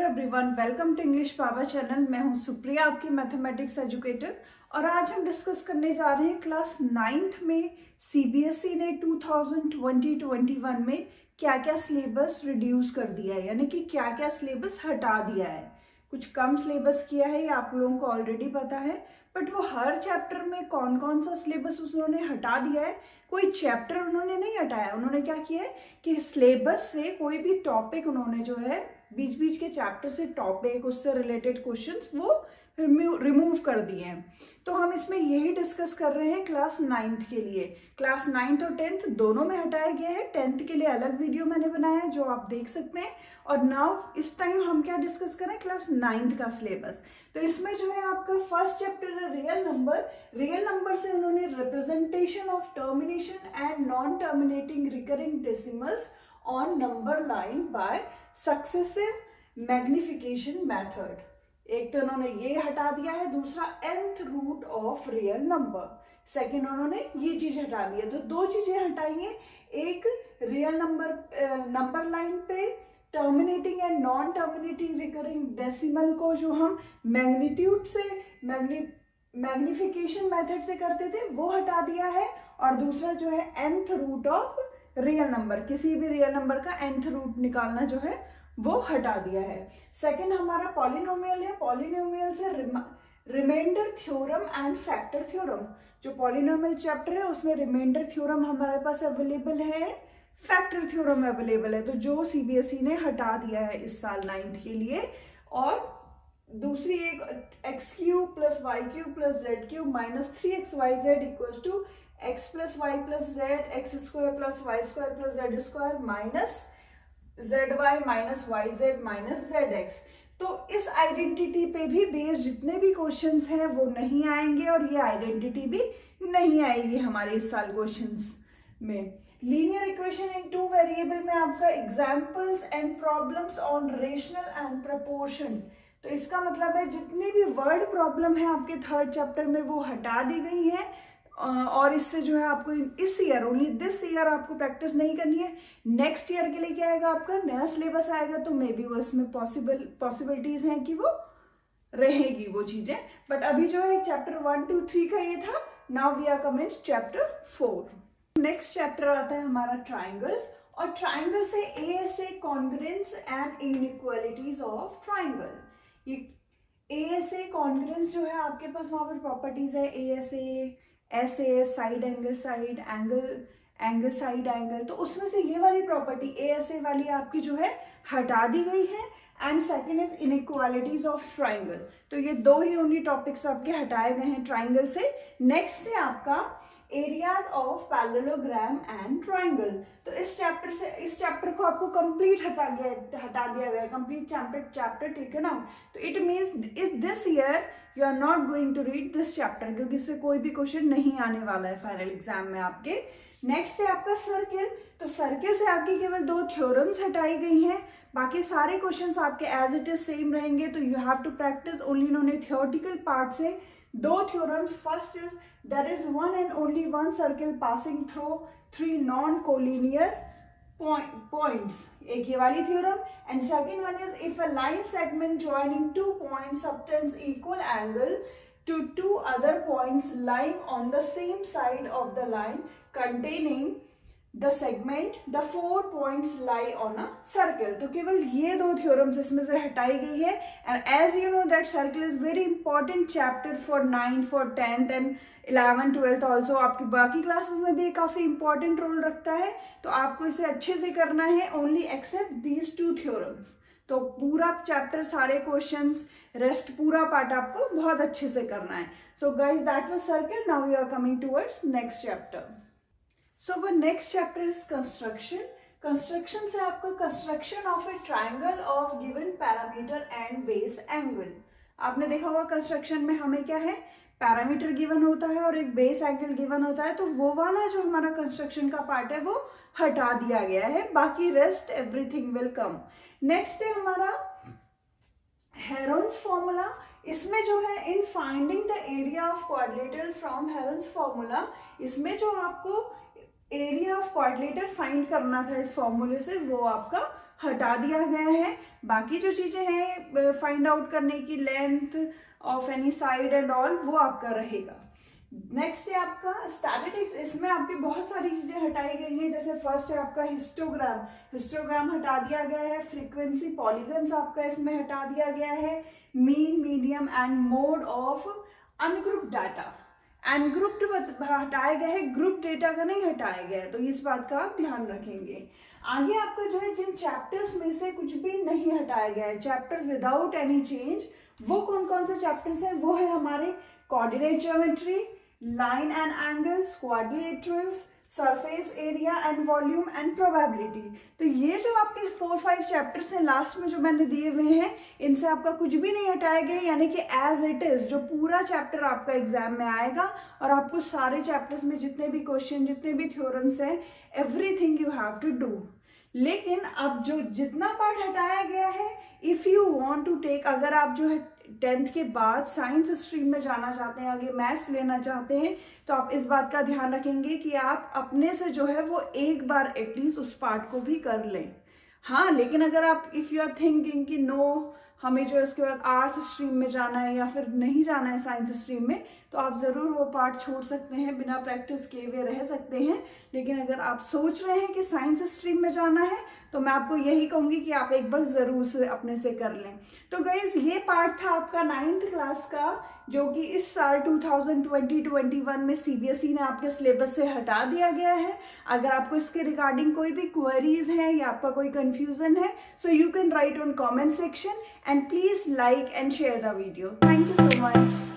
Everyone, welcome to English power channel. मैं हूं सुप्रिया, आपकी मैथमेटिक्स एजुकेटर। और आज हम डिस्कस करने जा रहे हैं क्लास 9th में सीबीएसई ने 2020-21 में क्या क्या सिलेबस रिड्यूस कर दिया है, यानी कि क्या क्या सिलेबस हटा दिया है। कुछ कम सिलेबस किया है, ये आप लोगों को ऑलरेडी पता है, बट वो हर चैप्टर में कौन कौन सा सिलेबस उन्होंने हटा दिया है, कोई चैप्टर उन्होंने नहीं हटाया। उन्होंने क्या किया है कि सिलेबस से कोई भी टॉपिक उन्होंने जो है बीच बीच के चैप्टर से टॉपिक, उससे रिलेटेड क्वेश्चंस वो रिमूव कर दिए हैं। तो हम इसमें यही डिस्कस कर रहे हैं क्लास 9th के लिए। क्लास 9th और 10th दोनों में हटाया गया है। 10th के लिए अलग वीडियो मैंने बनाया है जो आप देख सकते हैं। और नाउ इस टाइम हम क्या डिस्कस करें, क्लास 9th का सिलेबस। तो इसमें जो है आपका फर्स्ट चैप्टर है रियल नंबर। रियल नंबर से उन्होंने representation of termination and non terminating recurring decimals on number line by successive magnification method, एक तो उन्होंने ये हटा दिया है। दूसरा nth root of real number, second उन्होंने ये चीज हटा दी है। तो दो चीजें हटाई हैं, एक रियल नंबर लाइन पे terminating and non terminating recurring decimal को जो हम मैग्नीट्यूड से मैग्निफिकेशन मेथड से करते थे वो हटा दिया है। और दूसरा जो है nth root of real number, किसी भी रियल नंबर का nth रूट निकालना जो है वो हटा दिया है। सेकंड हमारा पॉलिनोमियल है। पॉलिनोमियल से remainder theorem and factor theorem, जो पॉलिनोमियल चैप्टर है उसमें रिमाइंडर थ्योरम हमारे पास अवेलेबल है, फैक्टर थ्योरम अवेलेबल है। तो जो सीबीएसई ने हटा दिया है इस साल 9th के लिए। और दूसरी एक x cube plus y cube plus z cube minus 3xyz equals to x plus y plus z x square plus y square plus z square minus z y minus y z minus z x. तो इस identity पे भी based जितने भी questions हैं वो नहीं आएंगे, और ये आइडेंटिटी भी नहीं आएगी हमारे इस साल क्वेश्चंस में। लीनियर इक्वेशन इन 2 वेरिएबल में आपका examples and problems on rational and proportion. तो इसका मतलब है जितनी भी वर्ड प्रॉब्लम है आपके थर्ड चैप्टर में वो हटा दी गई है। और इससे जो है आपको इस ईयर, ओनली दिस ईयर आपको प्रैक्टिस नहीं करनी है। नेक्स्ट ईयर के लिए क्या आएगा, आपका नया सिलेबस आएगा, तो मे बी वो इसमें पॉसिबिलिटीज हैं कि वो रहेगी वो चीजें। बट अभी जो है चैप्टर 1, 2, 3 का ये था। Now we are coming chapter 4। Next chapter आता है हमारा ट्राइंगल्स। और ट्राइंगल से ASA congruence and inequalities of triangle. ये एएसए कॉन्ग्रुएंस जो है आपके पास वहां पर प्रॉपर्टीज है, एएसए ऐसे side angle side angle side angle. तो उसमें से ये वाली प्रॉपर्टी एएसए वाली आपकी जो है हटा दी गई है। And second is inequalities of triangle. तो ये दो ही ओनली टॉपिक्स आपके हटाए गए हैं ट्राइंगल से। नेक्स्ट है आपका areas of parallelogram and triangle. तो इस चैप्टर को आपको कंप्लीट हटा दिया गया, कंप्लीट चैप्टर टेकन आउट। तो it means this year you are not going to read this chapter, क्योंकि इससे कोई भी क्वेश्चन नहीं आने वाला है फाइनल एग्जाम में आपके। नेक्स्ट है आपका सर्किल। तो सर्किल से आपकी केवल 2 थ्योरम्स हटाई गई हैं, बाकी सारे क्वेश्चंस आपके एज इट इज सेम रहेंगे। तो you have to practice only इन्होंने थियोरटिकल पार्ट से 2 theorems. First is there is one and only one circle passing through 3 non-collinear points, एक ये वाली theorem। and second one is if a line segment joining 2 points subtends equal angle to 2 other points lying on the same side of the line containing the segment, the 4 points lie on a circle। तो केवल ये 2 theorems इसमें से हटाई गई है। and as you know that circle is very important chapter for 9th, for 10th and 11th, 12th also। आपकी बाकी क्लासेस में भी काफी इंपॉर्टेंट रोल रखता है, तो आपको इसे अच्छे से करना है ओनली एक्सेप्ट दीज 2 थ्योरम्स। तो पूरा चैप्टर, सारे क्वेश्चंस, रेस्ट पूरा पार्ट आपको बहुत अच्छे से करना है। So guys that was circle. Now we are coming towards next chapter. So the next chapter is construction। Construction से आपका construction of a triangle of given parameter and base angle। आपने देखा होगा construction में हमें क्या है, पैरामीटर गिवन होता है और एक बेस एंगल गिवन होता है। तो वो वाला जो हमारा कंस्ट्रक्शन का पार्ट है वो हटा दिया गया है, बाकी rest everything will come. Next है हमारा हेरोन्स फॉर्मूला। इसमें जो है in finding the area of quadrilateral from Heron's formula, इसमें जो आपको एरिया ऑफ क्वाड्रिलेटर फाइंड करना था इस फॉर्मूले से, वो आपका हटा दिया गया है। बाकी जो चीजें हैं फाइंड आउट करने की, length of any side and all, वो आपका रहेगा। नेक्स्ट है आपका स्टैटिस्टिक्स। इसमें आपकी बहुत सारी चीजें हटाई गई हैं। जैसे फर्स्ट है आपका हिस्टोग्राम, हिस्टोग्राम हटा दिया गया है। फ्रीक्वेंसी, पॉलीगन्स आपका इसमें हटा दिया गया है। Mean, medium and mode of ungrouped data, ungrouped हटाया गया है, ग्रुप डेटा का नहीं हटाया गया है, तो इस बात का आप ध्यान रखेंगे। आगे आपका जो है जिन चैप्टर्स में से कुछ भी नहीं हटाया गया है, चैप्टर विदाउट एनी चेंज, वो कौन कौन से चैप्टर्स हैं? वो है हमारे coordinate geometry, line and angles, quadrilaterals, surface area and volume and probability. तो ये जो आपके 4-5 चैप्टर्स हैं लास्ट में जो मैंने दिए हुए हैं, इनसे आपका कुछ भी नहीं हटाया गया, यानी कि एज इट इज जो पूरा चैप्टर आपका एग्जाम में आएगा और आपको सारे चैप्टर्स में जितने भी क्वेश्चन, जितने भी थ्योरम्स हैं, everything you have to do. लेकिन अब जो जितना पार्ट हटाया गया है, if you want to take, अगर आप जो है 10th के बाद साइंस स्ट्रीम में जाना चाहते हैं, आगे मैथ्स लेना चाहते हैं, तो आप इस बात का ध्यान रखेंगे कि आप अपने से जो है वो एक बार एटलीस्ट उस पार्ट को भी कर लें। हाँ, लेकिन अगर आप इफ़ यू आर थिंकिंग कि नो हमें जो इसके बाद आर्ट्स स्ट्रीम में जाना है या फिर नहीं जाना है साइंस स्ट्रीम में, तो आप ज़रूर वो पार्ट छोड़ सकते हैं, बिना प्रैक्टिस किए हुए रह सकते हैं। लेकिन अगर आप सोच रहे हैं कि साइंस स्ट्रीम में जाना है, तो मैं आपको यही कहूँगी कि आप एक बार ज़रूर से अपने से कर लें। तो गाइज, ये पार्ट था आपका 9th क्लास का, जो कि इस साल 2020-21 में CBSE ने आपके सिलेबस से हटा दिया गया है। अगर आपको इसके रिगार्डिंग कोई भी क्वेरीज हैं या आपका कोई कंफ्यूजन है, so you can write on comment section and please like and share the video. Thank you so much.